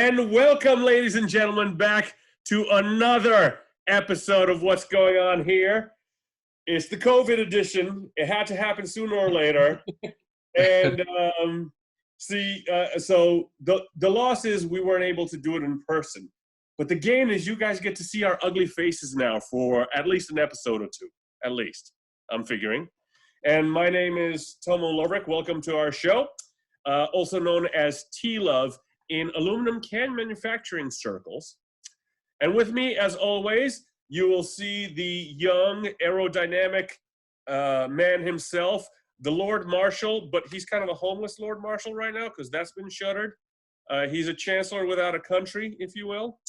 And welcome, ladies and gentlemen, back to another episode of What's Going On Here. It's the COVID edition. It had to happen sooner or later. And so the loss is we weren't able to do it in person. But the gain is you guys get to see our ugly faces now for at least an episode or two. At least, I'm figuring. And my name is Tomo Lobrick. Welcome to our show, also known as T-Love in aluminum can manufacturing circles. And with me, as always, you will see the young, aerodynamic man himself, the Lord Marshal, but he's kind of a homeless Lord Marshal right now because that's been shuttered. He's a chancellor without a country, if you will.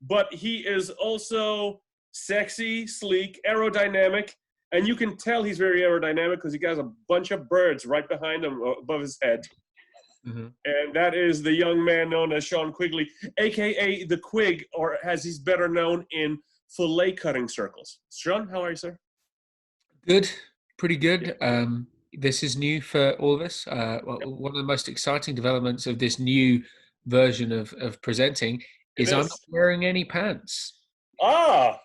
But he is also sexy, sleek, aerodynamic, and you can tell he's very aerodynamic because he got a bunch of birds right behind him above his head. Mm-hmm. And that is the young man known as Sean Quigley, a.k.a. the Quig, or as he's better known in fillet cutting circles. Sean, how are you, sir? Good, pretty good. This is new for all of us. One of the most exciting developments of this new version of presenting is I'm not wearing any pants. Ah!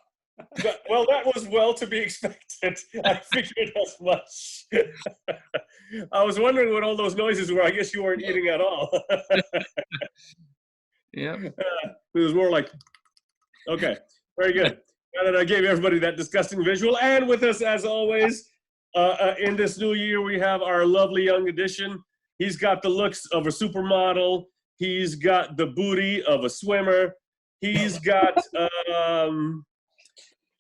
Well, that was well to be expected. I figured as much. I was wondering what all those noises were. I guess you weren't eating at all. Yeah. It was more like, okay, very good. Now that I gave everybody that disgusting visual. And with us, as always, in this new year, we have our lovely young addition. He's got the looks of a supermodel. He's got the booty of a swimmer. He's got...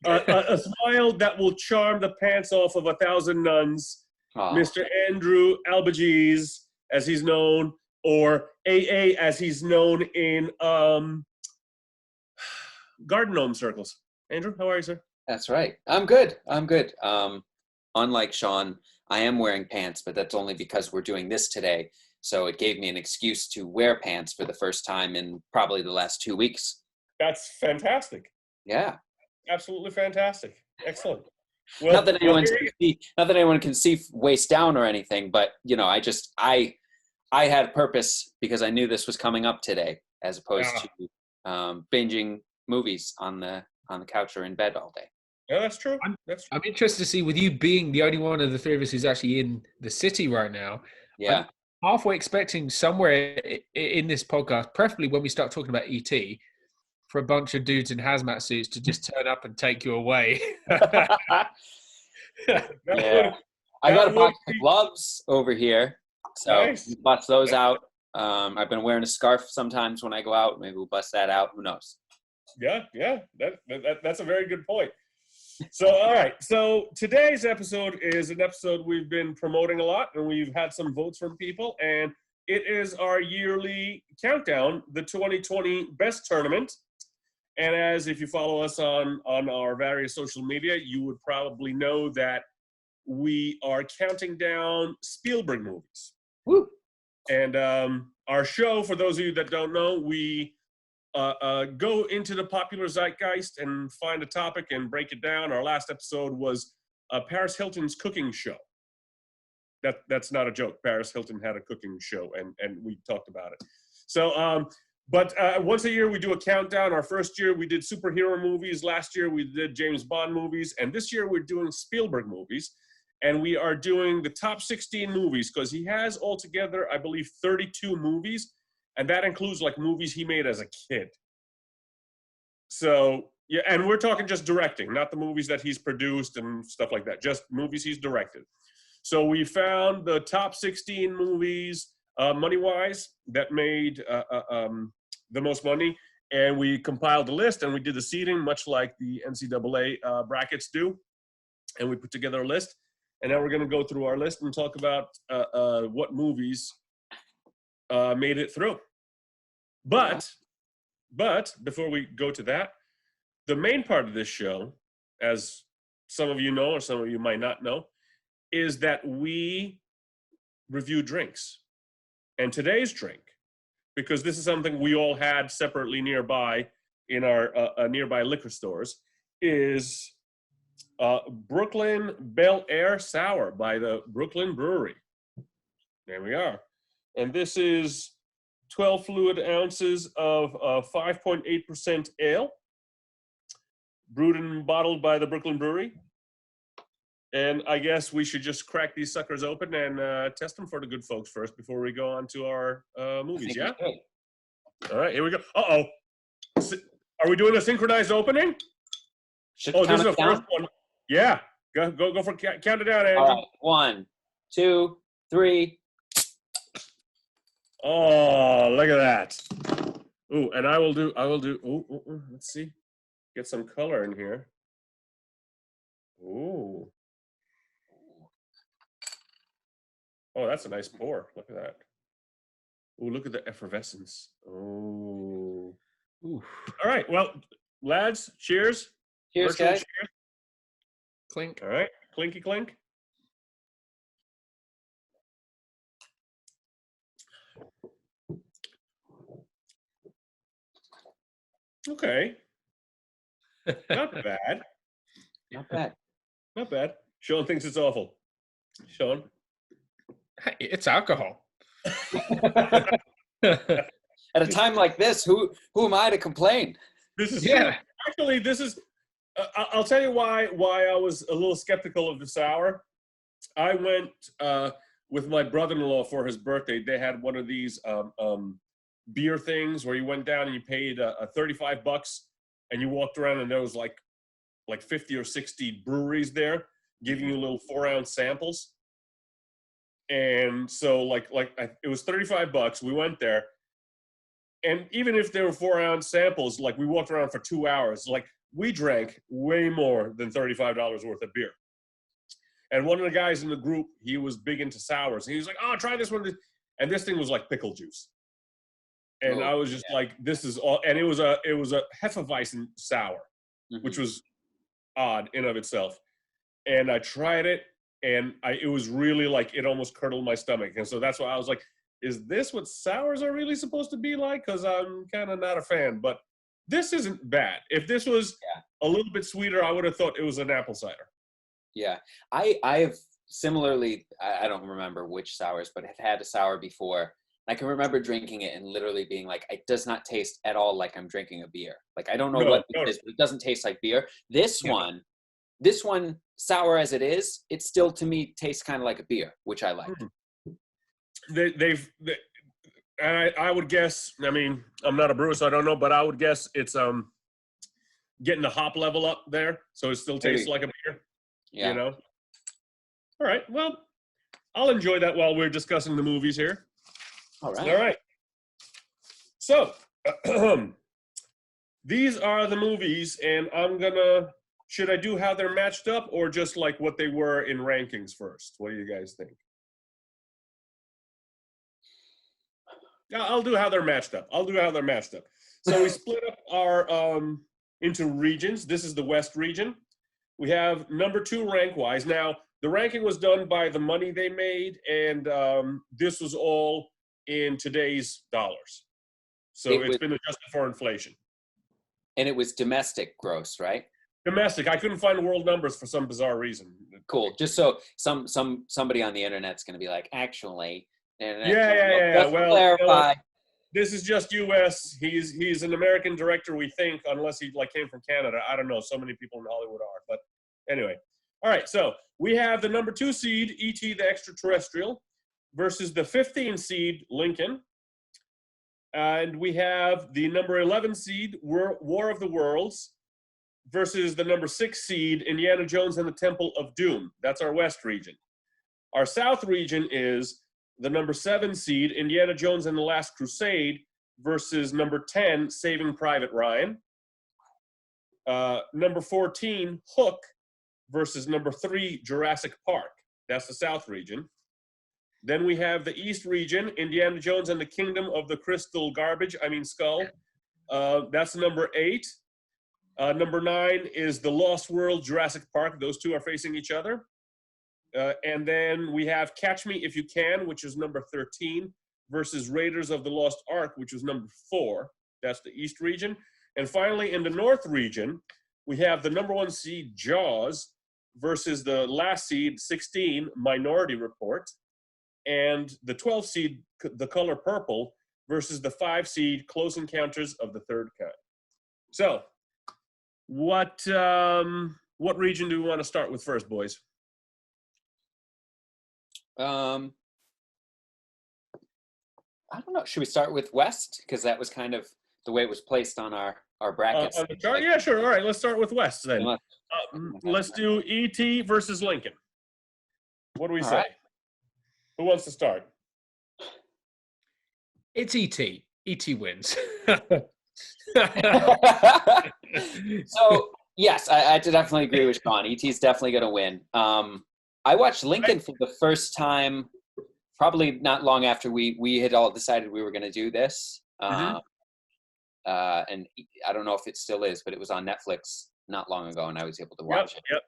a smile that will charm the pants off of 1,000 nuns. Mr. Andrew Albagees, as he's known, or AA as he's known in garden gnome circles. Andrew, how are you, sir? That's right. I'm good. Unlike Sean, I am wearing pants, but that's only because we're doing this today. So it gave me an excuse to wear pants for the first time in probably the last 2 weeks. That's fantastic. Yeah. Absolutely fantastic. Excellent. Well, not that anyone can see waist down or anything, but you know, I had purpose because I knew this was coming up today, as opposed to binging movies on the couch or in bed all day. Yeah, that's true. I'm interested to see, with you being the only one of the three of us who's actually in the city right now. Yeah. I'm halfway expecting somewhere in this podcast, preferably when we start talking about ET, for a bunch of dudes in hazmat suits to just turn up and take you away. Yeah. I got a box of gloves over here, so nice. Bust those out. I've been wearing a scarf sometimes when I go out. Maybe we'll bust that out. Who knows? Yeah. That's a very good point. So, all right. So today's episode is an episode we've been promoting a lot, and we've had some votes from people, and it is our yearly countdown, the 2020 Best Tournament. And as if you follow us on our various social media, you would probably know that we are counting down Spielberg movies. Woo! And our show, for those of you that don't know, we go into the popular zeitgeist and find a topic and break it down. Our last episode was Paris Hilton's cooking show. That's not a joke. Paris Hilton had a cooking show, and we talked about it. So... But once a year, we do a countdown. Our first year, we did superhero movies. Last year, we did James Bond movies. And this year, we're doing Spielberg movies. And we are doing the top 16 movies because he has altogether, I believe, 32 movies. And that includes, like, movies he made as a kid. So, yeah, and we're talking just directing, not the movies that he's produced and stuff like that, just movies he's directed. So we found the top 16 movies, money-wise, that made the most money, and we compiled the list, and we did the seeding, much like the NCAA brackets do, and we put together a list, and now we're going to go through our list and talk about what movies made it through. But before we go to that, the main part of this show, as some of you know or some of you might not know, is that we review drinks. And today's drink, because this is something we all had separately nearby in our nearby liquor stores, is Brooklyn Bel Air Sour by the Brooklyn Brewery. There we are. And this is 12 fluid ounces of 5.8% ale, brewed and bottled by the Brooklyn Brewery. And I guess we should just crack these suckers open and test them for the good folks first before we go on to our movies, yeah? All right, here we go. Uh-oh. Are we doing a synchronized opening? Oh, this is the first one. Yeah. Go for count it down, Andrew. All right. 1, 2, 3. Oh, look at that. Ooh, and I will do, let's see. Get some color in here. Ooh. Oh, that's a nice pour. Look at that. Ooh, look at the effervescence. Oh. Ooh. All right, well, lads, cheers. Cheers, guys. Cheers. Clink. All right, clinky clink. Okay. Not bad. Not bad. Not bad. Sean thinks it's awful. Sean? Hey, it's alcohol. At a time like this, who am I to complain? This is Yeah. actually this is. I'll tell you why I was a little skeptical of the sour. I went with my brother-in-law for his birthday. They had one of these beer things where you went down and you paid $35 and you walked around and there was like 50 or 60 breweries there giving you little 4-ounce samples. And so it was $35. We went there, and even if there were 4-ounce samples, like we walked around for 2 hours, like we drank way more than $35 worth of beer. And one of the guys in the group, he was big into sours. And he was like, "Oh, try this one." And this thing was like pickle juice. And I was just like, "This is all." And it was a Hefeweizen sour, which was odd in of itself. And I tried it, and it was really like, it almost curdled my stomach. And so that's why I was like, is this what sours are really supposed to be like? Because I'm kind of not a fan. But this isn't bad. If this was a little bit sweeter, I would have thought it was an apple cider. Yeah. I have similarly, I don't remember which sours, but I've had a sour before. I can remember drinking it and literally being like, it does not taste at all like I'm drinking a beer. Like, I don't know what it is, but it doesn't taste like beer. This one, sour as it is, it still to me tastes kind of like a beer, which I like. I would guess, I mean, I'm not a brewer, so I don't know, but I would guess it's getting the hop level up there, so it still tastes like a beer. Yeah. You know? All right, well, I'll enjoy that while we're discussing the movies here. All right. All right. So, these are the movies, and should I do how they're matched up or just like what they were in rankings first? What do you guys think? I'll do how they're matched up. So we split up our into regions. This is the West region. We have number 2 rank-wise. Now, the ranking was done by the money they made, and this was all in today's dollars. So it's been adjusted for inflation. And it was domestic gross, right? Domestic. I couldn't find world numbers for some bizarre reason. Cool. Just so somebody on the internet's going to be like, actually. Yeah. Well, clarify. This is just U.S. He's an American director, we think, unless he came from Canada. I don't know. So many people in Hollywood are. But anyway. All right. So we have the number 2 seed, E.T. the Extra-Terrestrial, versus the 15 seed, Lincoln. And we have the number 11 seed, War of the Worlds, versus the number 6 seed, Indiana Jones and the Temple of Doom. That's our West region. Our South region is the number 7 seed, Indiana Jones and the Last Crusade, versus number 10, Saving Private Ryan. Number 14, Hook, versus number 3, Jurassic Park. That's the South region. Then we have the East region, Indiana Jones and the Kingdom of the Crystal Skull. That's number 8. Number 9 is The Lost World, Jurassic Park. Those two are facing each other. And then we have Catch Me If You Can, which is number 13, versus Raiders of the Lost Ark, which was number 4. That's the East region. And finally, in the North region, we have the number 1 seed, Jaws, versus the last seed, 16, Minority Report, and the 12 seed, The Color Purple, versus the 5 seed Close Encounters of the Third Kind. So, what region do we want to start with first, boys? I don't know. Should we start with West? Because that was kind of the way it was placed on our brackets. On the chart? Yeah, sure. All right, let's start with West then. Let's do E.T. versus Lincoln. What do we say? Right. Who wants to start? It's E.T. E.T. wins. So, yes, I definitely agree with Sean. E.T.'s definitely going to win. I watched Lincoln for the first time probably not long after we had all decided we were going to do this. And I don't know if it still is, but it was on Netflix not long ago, and I was able to watch it. Yep.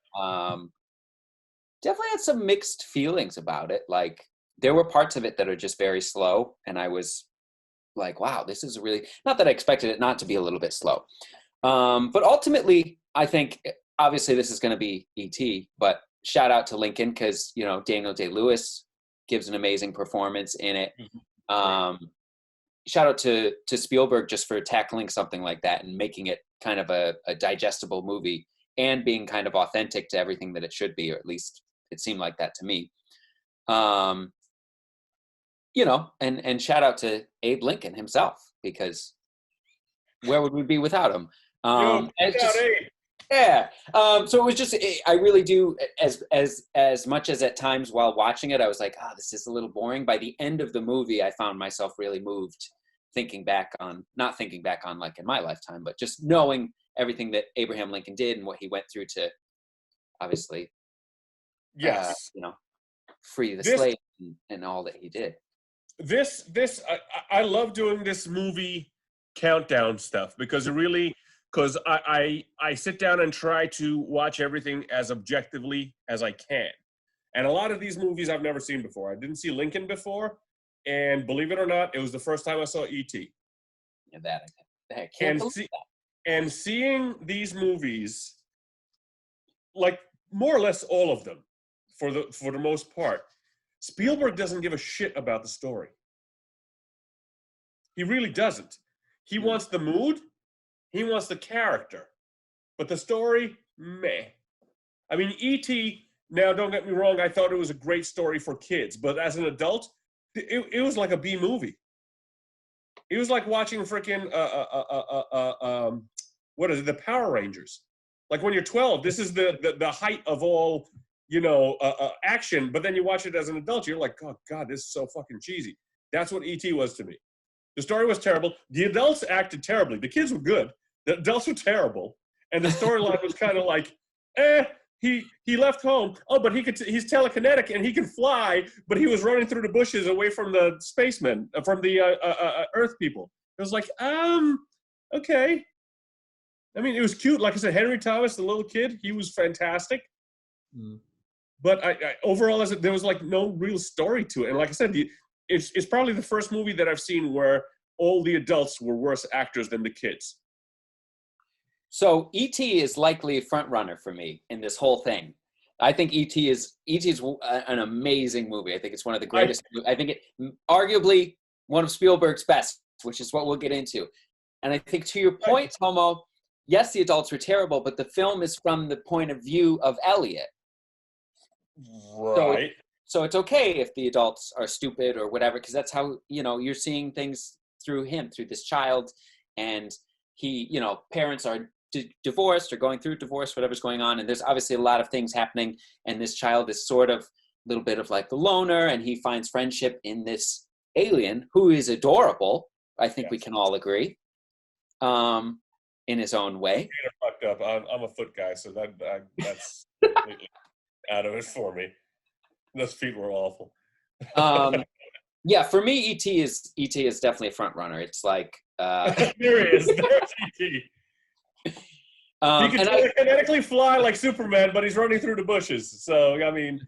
Definitely had some mixed feelings about it. Like, there were parts of it that are just very slow, and I was like, wow, this is really, not that I expected it not to be a little bit slow. But ultimately, I think, obviously this is going to be E.T., but shout out to Lincoln, because, you know, Daniel Day-Lewis gives an amazing performance in it. Shout out to Spielberg just for tackling something like that and making it kind of a digestible movie and being kind of authentic to everything that it should be, or at least it seemed like that to me. You know, and shout out to Abe Lincoln himself, because where would we be without him? Yeah. So it was just, I really do, as much as at times while watching it, I was like, this is a little boring. By the end of the movie, I found myself really moved, not thinking back on like in my lifetime, but just knowing everything that Abraham Lincoln did and what he went through to obviously, free the slaves and all that he did. I love doing this movie countdown stuff because I sit down and try to watch everything as objectively as I can. And a lot of these movies I've never seen before. I didn't see Lincoln before, and believe it or not, it was the first time I saw E.T. Yeah, I can't believe that. And seeing these movies, like more or less all of them, for the most part, Spielberg doesn't give a shit about the story. He really doesn't. He wants the mood. He wants the character. But the story, meh. I mean, E.T., now don't get me wrong, I thought it was a great story for kids. But as an adult, it was like a B movie. It was like watching freaking, what is it, the Power Rangers. Like when you're 12, this is the height of all, action. But then you watch it as an adult, you're like, oh, God, this is so fucking cheesy. That's what E.T. was to me. The story was terrible. The adults acted terribly. The kids were good. The adults were terrible. And the storyline was kind of like, he left home. Oh, but he's telekinetic and he can fly, but he was running through the bushes away from the spacemen, from the Earth people. It was like, okay. I mean, it was cute. Like I said, Henry Thomas, the little kid, he was fantastic. But I overall, there was like no real story to it. And like I said, it's probably the first movie that I've seen where all the adults were worse actors than the kids. So E.T. is likely a front runner for me in this whole thing. I think E.T. is an amazing movie. I think it's one of the greatest. I think it arguably one of Spielberg's best, which is what we'll get into. And I think to your point, Homo, yes, the adults were terrible, but the film is from the point of view of Elliot. Right. So it's okay if the adults are stupid or whatever, because that's how, you're seeing things through him, through this child. And he, parents are divorced or going through divorce, whatever's going on. And there's obviously a lot of things happening. And this child is sort of a little bit of like the loner, and he finds friendship in this alien who is adorable. I think we can all agree, in his own way. Fucked up. I'm a foot guy, so that's completely out of it for me. Those feet were awful. Yeah, for me, E.T. is definitely a front runner. It's like there is. There's E.T. He can telekinetically fly like Superman, but he's running through the bushes. So I mean,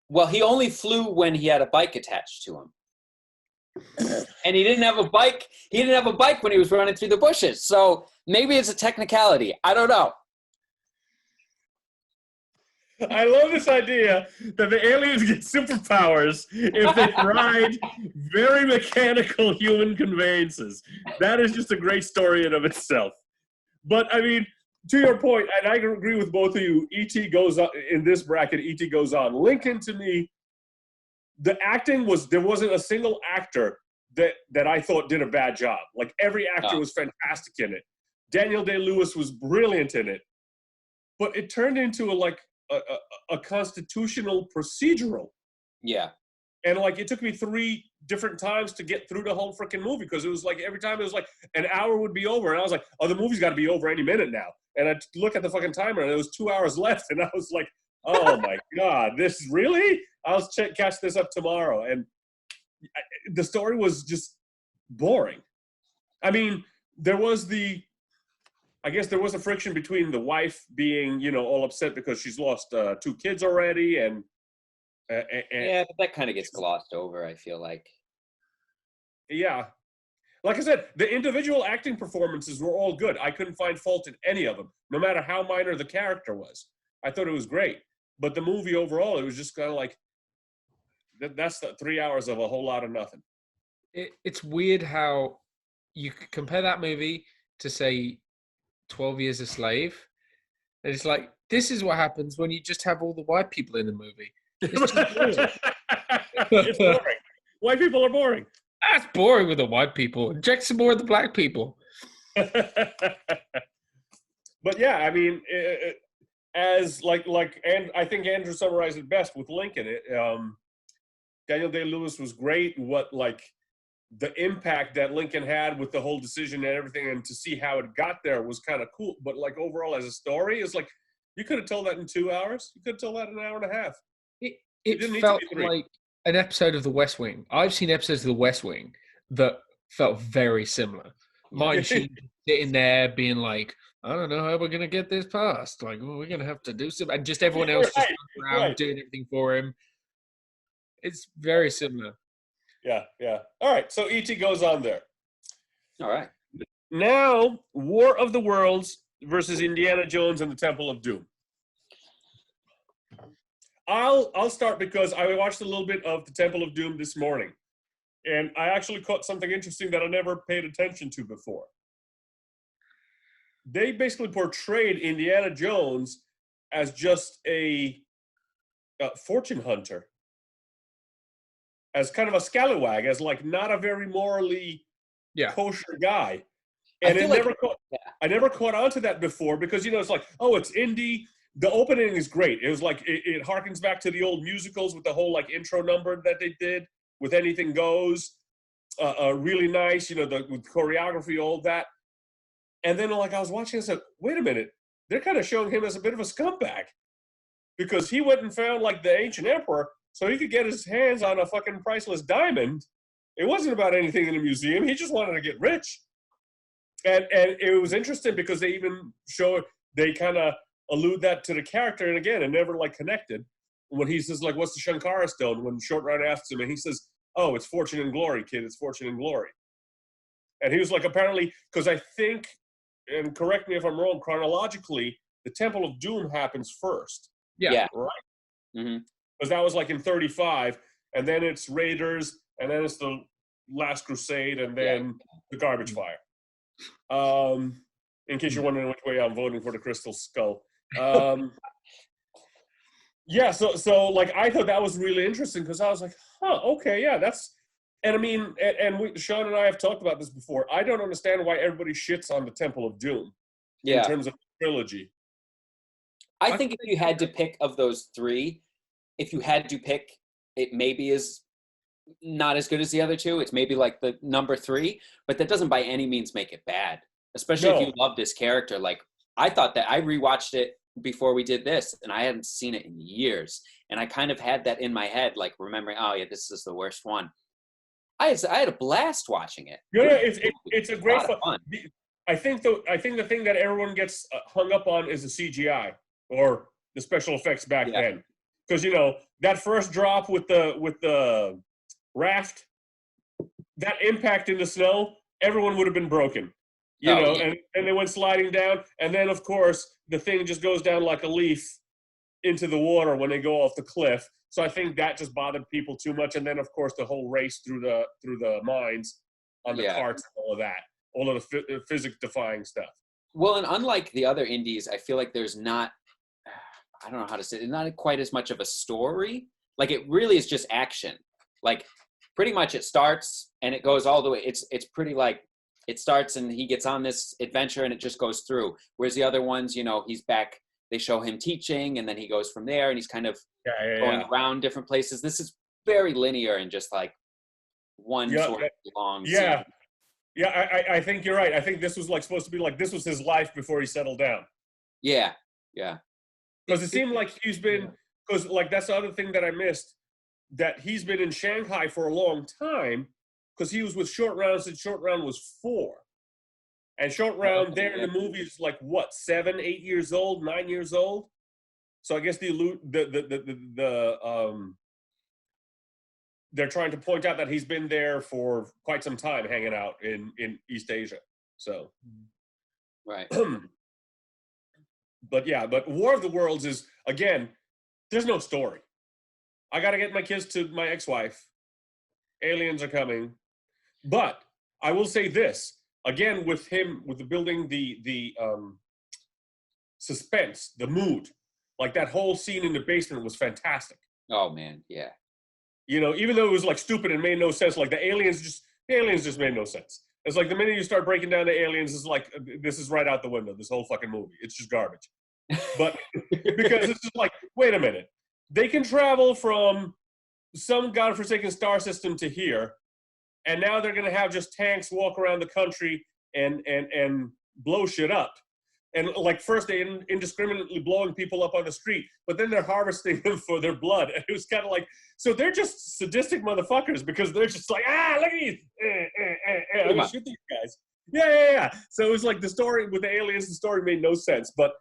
well, he only flew when he had a bike attached to him, and he didn't have a bike. He didn't have a bike when he was running through the bushes. So maybe it's a technicality. I don't know. I love this idea that the aliens get superpowers if they ride very mechanical human conveyances. That is just a great story in of itself. But I mean, to your point, and I agree with both of you, E.T. goes on in this bracket. E.T. goes on. Lincoln, to me, the acting there wasn't a single actor that I thought did a bad job. Like every actor was fantastic in it. Daniel Day-Lewis was brilliant in it, but it turned into a constitutional procedural. Yeah. And like it took me 3 different times to get through the whole freaking movie because it was like every time it was like an hour would be over, and I was like, oh, the movie's got to be over any minute now. And I look at the fucking timer, and it was 2 hours left, and I was like, oh my god, this really? I'll catch this up tomorrow. And the story was just boring. I mean, there was a friction between the wife being, all upset because she's lost 2 kids already, and yeah, but that kind of gets glossed over, I feel like. Yeah. Like I said, the individual acting performances were all good. I couldn't find fault in any of them, no matter how minor the character was. I thought it was great. But the movie overall, it was just kind of like, that's the 3 hours of a whole lot of nothing. It's weird how you could compare that movie to, say, 12 Years a Slave. And it's like, this is what happens when you just have all the white people in the movie. It's just boring. It's boring. White people are boring. That's boring with the white people. Inject some more of the black people. But yeah, I mean, as and I think Andrew summarized it best with Lincoln. Daniel Day-Lewis was great. The impact that Lincoln had with the whole decision and everything, and to see how it got there was kind of cool. But like overall, as a story, it's like you could have told that in 2 hours. You could have told that in an hour and a half. It felt like an episode of The West Wing. I've seen episodes of The West Wing that felt very similar. Mine, she sitting there being like, I don't know how we're going to get this passed. Like, well, we're going to have to do something. And just everyone else just around doing everything for him. It's very similar. Yeah. All right, so E.T. goes on there. All right. Now, War of the Worlds versus Indiana Jones and the Temple of Doom. I'll start because I watched a little bit of the Temple of Doom this morning, and I actually caught something interesting that I never paid attention to before. They basically portrayed Indiana Jones as just a fortune hunter, as kind of a scallywag, as like not a very morally kosher guy. And I never caught on to that before because, it's like, oh, it's Indy. The opening is great. It was like, it harkens back to the old musicals with the whole like intro number that they did with Anything Goes. Really nice, with choreography, all that. And then like I was watching, I said, wait a minute. They're kind of showing him as a bit of a scumbag because he went and found like the ancient emperor so he could get his hands on a fucking priceless diamond. It wasn't about anything in the museum. He just wanted to get rich. And it was interesting because they kind of allude that to the character, and again, it never like connected. When he says like, "What's the Shankara stone?" When Short Round asks him, and he says, "Oh, it's fortune and glory, kid. It's fortune and glory." And he was like, apparently, because I think, and correct me if I'm wrong, chronologically, the Temple of Doom happens first. Yeah. Right. Mm-hmm. Because that was like in 35, and then it's Raiders, and then it's the Last Crusade, and then the Garbage Fire. In case you're wondering which way I'm voting for the Crystal Skull. So like I thought that was really interesting because I was like, okay, yeah, that's, and I mean, Sean and I have talked about this before. I don't understand why everybody shits on the Temple of Doom in terms of the trilogy. I think if you had to pick of those 3, it maybe is not as good as the other 2. It's maybe like the number 3, but that doesn't by any means make it bad. Especially if you love this character. Like, I thought that I rewatched it before we did this, and I hadn't seen it in years. And I kind of had that in my head, like remembering, oh yeah, this is the worst one. I had a blast watching it. Yeah, it's a great fun. I think the thing that everyone gets hung up on is the CGI or the special effects back then, because that first drop with the raft, that impact in the snow, everyone would have been broken. And they went sliding down, and then of course the thing just goes down like a leaf, into the water when they go off the cliff. So I think that just bothered people too much. And then, of course, the whole race through the mines on the carts and all of that, all of the physics-defying stuff. Well, and unlike the other indies, I feel like there's not, I don't know how to say it, not quite as much of a story. Like, it really is just action. Like, pretty much it starts and it goes all the way. It's pretty like, it starts and he gets on this adventure and it just goes through. Whereas the other ones, you know, he's back, they show him teaching and then he goes from there and he's kind of going around different places. This is very linear and just like one sort of long scene. Yeah, I think you're right. I think this was like supposed to be like, this was his life before he settled down. Yeah. Because it seemed like he's been, because like that's the other thing that I missed, that he's been in Shanghai for a long time because he was with Short Round since Short Round was 4. And Short Round there in the movie is like what, 7, 8 years old, 9 years old? So I guess they're trying to point out that he's been there for quite some time hanging out in East Asia. So right. But War of the Worlds is, again, there's no story. I got to get my kids to my ex-wife. Aliens are coming. But I will say this, again, with the building, the suspense, the mood, like that whole scene in the basement was fantastic. Oh, man, yeah. You know, even though it was like stupid and made no sense, like the aliens just made no sense. It's like the minute you start breaking down the aliens, it's like, this is right out the window, this whole fucking movie. It's just garbage. But because it's just like, wait a minute. They can travel from some godforsaken star system to here, and now they're going to have just tanks walk around the country and blow shit up. And like first they indiscriminately blowing people up on the street, but then they're harvesting them for their blood. And it was kind of like, so they're just sadistic motherfuckers because they're just like, look at these, I'm gonna shoot these guys. Yeah. So it was like the story with the aliens, the story made no sense. But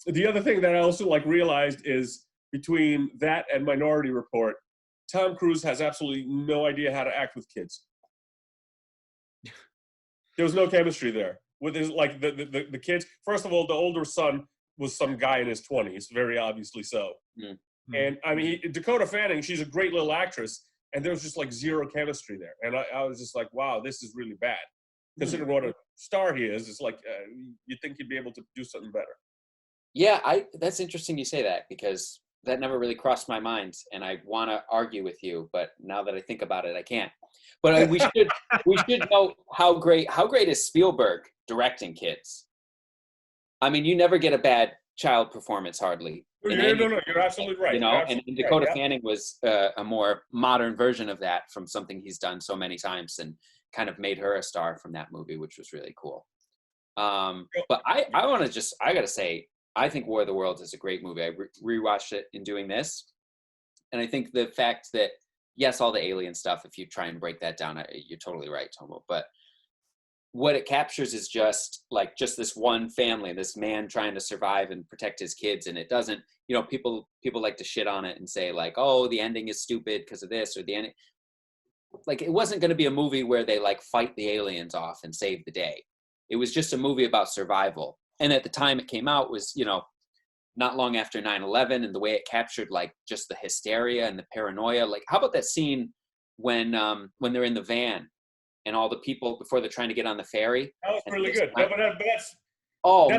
the other thing that I also like realized is between that and Minority Report, Tom Cruise has absolutely no idea how to act with kids. There was no chemistry there. With his, like the kids, first of all, the older son was some guy in his 20s, very obviously so. Mm-hmm. And I mean, Dakota Fanning, she's a great little actress, and there was just like zero chemistry there. And I was just like, wow, this is really bad. Considering what a star he is, it's like you'd think he'd be able to do something better. Yeah, that's interesting you say that because that never really crossed my mind, and I want to argue with you, but now that I think about it, I can't. But we should know how great is Spielberg directing kids. I mean, you never get a bad child performance hardly. No, you're absolutely right. You know, and Dakota Fanning was a more modern version of that from something he's done so many times and kind of made her a star from that movie, which was really cool. But I gotta say, I think War of the Worlds is a great movie. I rewatched it in doing this. And I think the fact that, yes, all the alien stuff, if you try and break that down, you're totally right, Tomo. But what it captures is just this one family, this man trying to survive and protect his kids. And it doesn't, you know, people like to shit on it and say like, oh, the ending is stupid because of this or the ending. Like, it wasn't going to be a movie where they like fight the aliens off and save the day. It was just a movie about survival. And at the time it came out was, you know, not long after 9/11, and the way it captured like just the hysteria and the paranoia. Like, how about that scene when they're in the van and all the people before they're trying to get on the ferry? That was really good. That's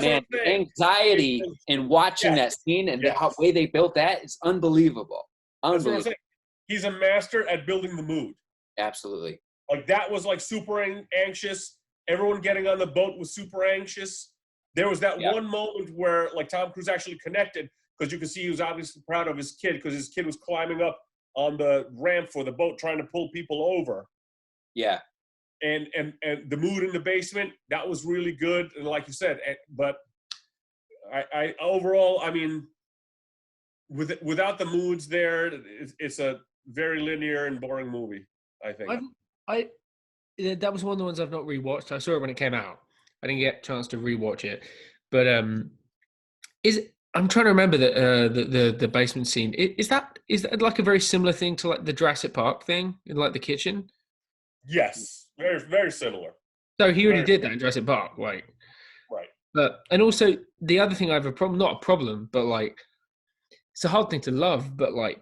man, the anxiety in watching that scene and the way they built that is unbelievable. That's what I'm saying. He's a master at building the mood. Absolutely. Like that was like super anxious. Everyone getting on the boat was super anxious. There was that one moment where like Tom Cruise actually connected because you could see he was obviously proud of his kid because his kid was climbing up on the ramp for the boat trying to pull people over. Yeah. And the mood in the basement, that was really good. And like you said, but I overall, I mean, without the moods there, it's a very linear and boring movie, I think. That was one of the ones I've not rewatched. I saw it when it came out. I didn't get a chance to rewatch it, but I'm trying to remember the basement scene. Is that like a very similar thing to like the Jurassic Park thing in like the kitchen? Yes, very very similar. So he already did that in Jurassic Park, like right. But and also the other thing I have not a problem, but like it's a hard thing to love, but like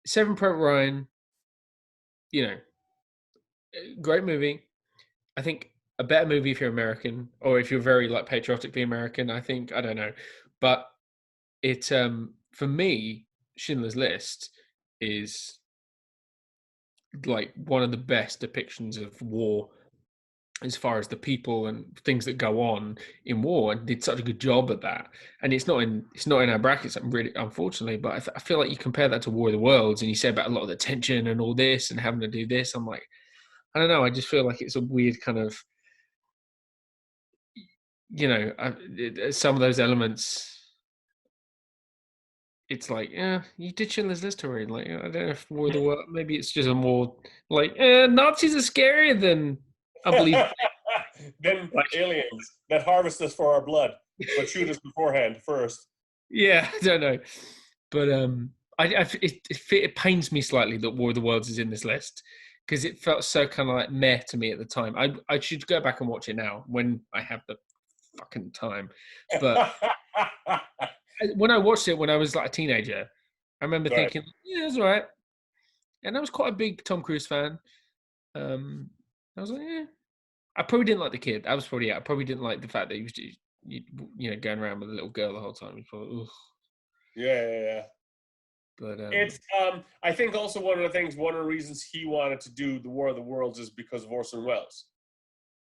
Saving Private Ryan, you know, great movie. I think a better movie if you're American, or if you're very like patriotically American. I think, I don't know, but it for me, Schindler's List is like one of the best depictions of war, as far as the people and things that go on in war, and did such a good job at that. And it's not in our brackets, really, unfortunately, but I feel like you compare that to War of the Worlds, and you say about a lot of the tension and all this and having to do this, I'm like, I don't know, I just feel like it's a weird kind of, some of those elements, it's like, yeah, you did Schindler's List already. Like, I don't know if War of the World, maybe it's just a more like, Nazis are scarier than unbelievable. Then Like, aliens that harvest us for our blood, but shoot us beforehand first. yeah, I don't know, but it pains me slightly that War of the Worlds is in this list, because it felt so kind of like meh to me at the time. I should go back and watch it now when I have the fucking time. But when I watched it when I was like a teenager, I remember thinking, yeah, it's all right. And I was quite a big Tom Cruise fan. I was like, yeah. I probably didn't like the kid. I probably didn't like the fact that he was, going around with a little girl the whole time. Ugh. Yeah. But it's I think also one of the reasons he wanted to do the War of the Worlds is because of Orson Welles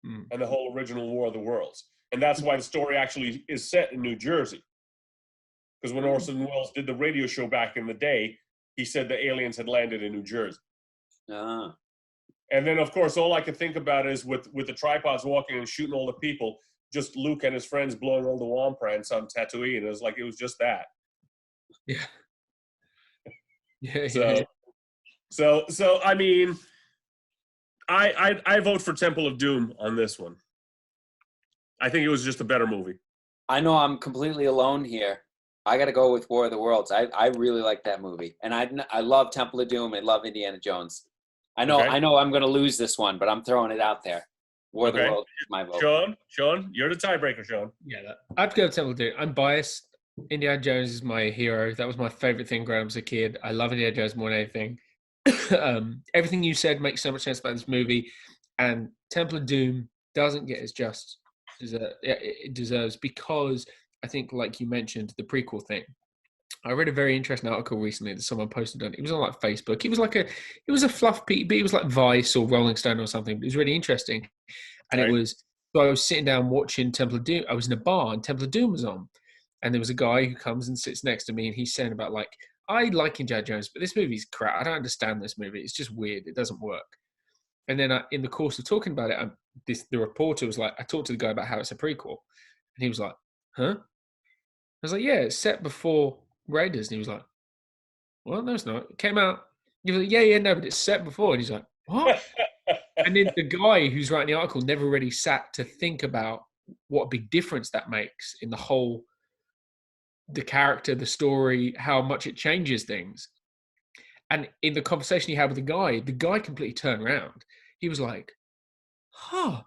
and the whole original War of the Worlds, and that's why the story actually is set in New Jersey. Because when Orson Welles did the radio show back in the day, he said the aliens had landed in New Jersey. Ah. And then, of course, all I could think about is with the tripods walking and shooting all the people, just Luke and his friends blowing all the Womprants on Tatooine. It was just that. Yeah. Yeah. So I mean, I vote for Temple of Doom on this one. I think it was just a better movie. I know I'm completely alone here. I got to go with War of the Worlds. I really like that movie, and I love Temple of Doom. I love Indiana Jones. I know I'm going to lose this one, but I'm throwing it out there. War of the Worlds is my vote. Sean, you're the tiebreaker, Sean. Yeah, I'd go with Temple of Doom. I'm biased. Indiana Jones is my hero. That was my favorite thing growing up as a kid. I love Indiana Jones more than anything. Everything you said makes so much sense about this movie, and Temple of Doom doesn't get as just as it deserves, because I think, like you mentioned, the prequel thing. I read a very interesting article recently that someone posted on. It was on like Facebook. It was a fluff piece, but it was like Vice or Rolling Stone or something. But it was really interesting, and right. So I was sitting down watching Temple of Doom. I was in a bar and Temple of Doom was on, and there was a guy who comes and sits next to me, and he's saying about like, I like Indiana Jones, but this movie's crap. I don't understand this movie. It's just weird. It doesn't work. And then in the course of talking about it, the reporter was like, I talked to the guy about how it's a prequel, and he was like, huh? I was like, yeah, it's set before Raiders. And he was like, well, no, it's not. It came out. He was like, yeah, no, but it's set before. And he's like, what? And then the guy who's writing the article never really sat to think about what a big difference that makes in the character, the story, how much it changes things. And in the conversation he had with the guy completely turned around. He was like, oh,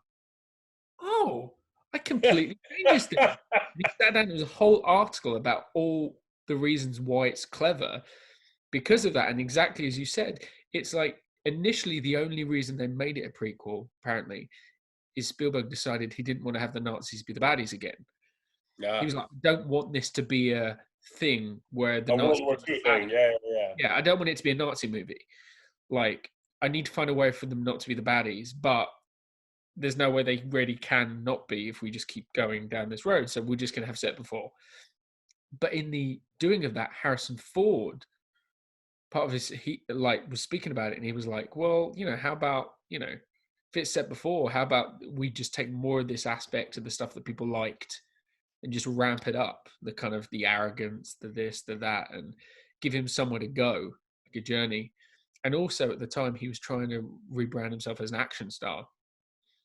I completely changed this. He sat down, there was a whole article about all the reasons why it's clever because of that. And exactly as you said, it's like initially the only reason they made it a prequel, apparently, is Spielberg decided he didn't want to have the Nazis be the baddies again. Yeah. He was like, I don't want this to be a thing where the Nazis World War II thing. Yeah, I don't want it to be a Nazi movie. Like, I need to find a way for them not to be the baddies, but there's no way they really can not be if we just keep going down this road. So we're just going to have set before. But in the doing of that, Harrison Ford, part of his, he like was speaking about it, and he was like, well, how about, if it's set before, how about we just take more of this aspect of the stuff that people liked and just ramp it up, the kind of the arrogance, the this, the that, and give him somewhere to go, like a journey. And also at the time, he was trying to rebrand himself as an action star.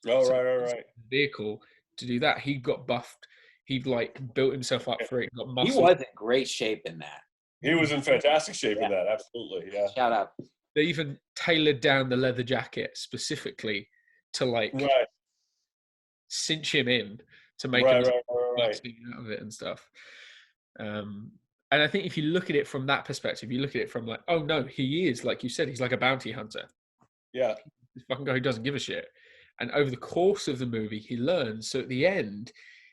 Oh, so right. Vehicle to do that. He got buffed. He like built himself up for it. Got muscle. He was in great shape in that. He was in fantastic shape in that. Absolutely, yeah. Shout out. They even tailored down the leather jacket specifically to like cinch him in to make him right. out of it and stuff. And I think if you look at it from that perspective, you look at it from like, oh no, he is, like you said, he's like a bounty hunter. Yeah. This fucking guy who doesn't give a shit. And over the course of the movie, he learns. So at the end,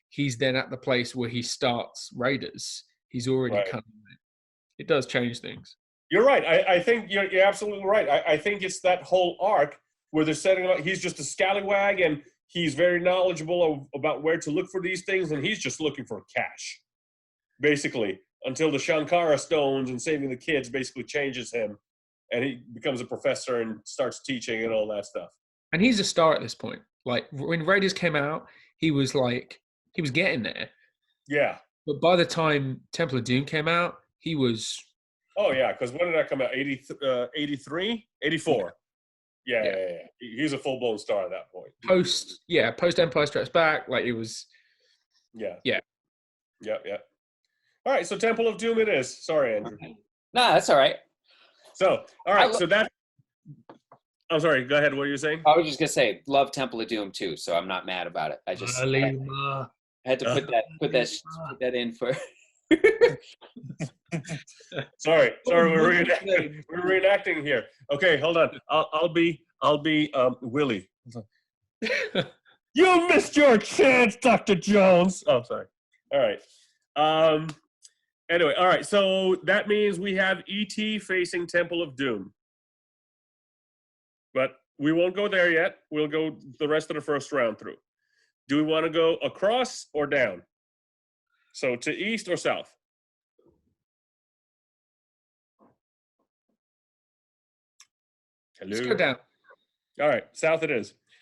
he's then at the place where he starts Raiders. He's already Right. come. It does change things. You're right. I think you're absolutely right. I think it's that whole arc where they're setting up. He's just a scallywag, and he's very knowledgeable about where to look for these things, and he's just looking for cash, basically, until the Shankara stones and saving the kids basically changes him, and he becomes a professor and starts teaching and all that stuff. And he's a star at this point. Like when Raiders came out, he was getting there. Yeah. But by the time Temple of Doom came out, he was. Oh, yeah, because when did that come out? 83? 84. Yeah. He's a full-blown star at that point. Post Empire Strikes Back, like it was. Yeah. Yeah. All right, so Temple of Doom it is. Sorry, Andrew. Nah, that's all right. So, all right, so that. I'm sorry, go ahead. What are you saying? I was just going to say, love Temple of Doom too, so I'm not mad about it. I just had to put that in for. Sorry, we're reenacting here. Okay, hold on. I'll be Willie. You missed your chance, Dr. Jones. Oh, sorry. All right. Anyway, all right. So that means we have E.T. facing Temple of Doom, but we won't go there yet. We'll go the rest of the first round through. Do we want to go across or down? So to east or south? Hello. Let's go down. All right, south it is.